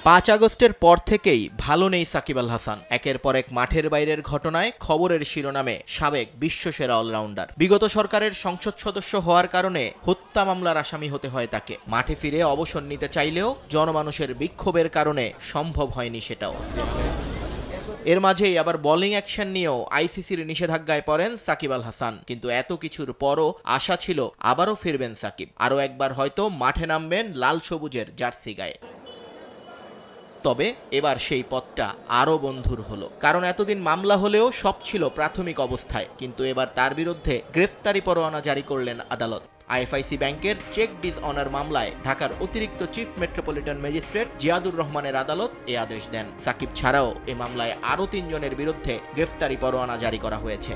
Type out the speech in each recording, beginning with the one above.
5 আগস্টের পর থেকেই ভালো নেই সাকিব আল হাসান। একের পর এক মাঠের বাইরের ঘটনায় খবরের শিরোনামে সাবেক বিশ্বসেরা অলরাউন্ডার। বিগত সরকারের সংসদ সদস্য হওয়ার কারণে হত্যা মামলার আসামি হতে হয় তাকে। মাঠে ফিরে অবসর নিতে চাইলেও জনমানুষের বিক্ষোভের কারণে সম্ভব হয়নি সেটাও। এর মাঝেই আবার বোলিং অ্যাকশন নিয়েও আইসিসির নিষেধাজ্ঞায় পড়েন সাকিব আল হাসান। কিন্তু এত কিছুর পরও আশা ছিল আবারও ফিরবেন সাকিব, আরও একবার হয়তো মাঠে নামবেন লাল সবুজের জার্সি গায়ে। তবে এবার সেই পথটা আরও বন্ধুর হলো, কারণ এতদিন মামলা হলেও সব ছিল প্রাথমিক অবস্থায়। কিন্তু এবার তার বিরুদ্ধে গ্রেফতারি পরোয়ানা জারি করলেন আদালত। আইএফআইসি ব্যাংকের চেক ডিসঅনার মামলায় ঢাকার অতিরিক্ত চিফ মেট্রোপলিটন ম্যাজিস্ট্রেট জিয়াদুর রহমানের আদালত এ আদেশ দেন। সাকিব ছাড়াও এ মামলায় আরও 3 জনের বিরুদ্ধে গ্রেফতারি পরোয়ানা জারি করা হয়েছে।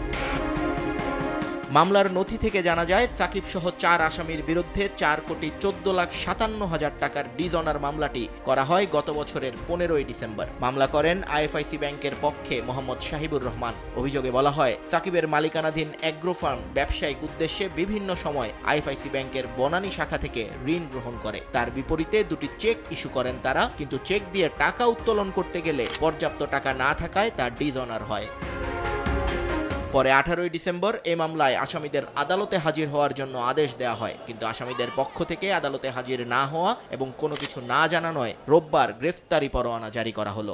মামলার নথি থেকে জানা যায়, সাকিব সহ 4 আসামির বিরুদ্ধে 4,14,57,000 টাকার ডিসঅনার মামলাটি করা হয় গত বছরের 15ই ডিসেম্বর। মামলা করেন আইএফআইসি ব্যাংকের পক্ষে মোহাম্মদ শাহিবুর রহমান। অভিযোগে বলা হয়, সাকিবের মালিকানাধীন অ্যাগ্রো ফার্ম ব্যবসায়িক উদ্দেশ্যে বিভিন্ন সময় আইএফআইসি ব্যাংকের বনানী শাখা থেকে ঋণ গ্রহণ করে। তার বিপরীতে 2টি চেক ইস্যু করেন তারা, কিন্তু চেক দিয়ে টাকা উত্তোলন করতে গেলে পর্যাপ্ত টাকা না থাকায় তা ডিসঅনার হয়। পরে 18ই ডিসেম্বর এ মামলায় আসামিদের আদালতে হাজির হওয়ার জন্য আদেশ দেওয়া হয়, কিন্তু আসামিদের পক্ষ থেকে আদালতে হাজির না হওয়া এবং কোনো কিছু না জানানোয় রোববার গ্রেফতারি পরোয়ানা জারি করা হলো।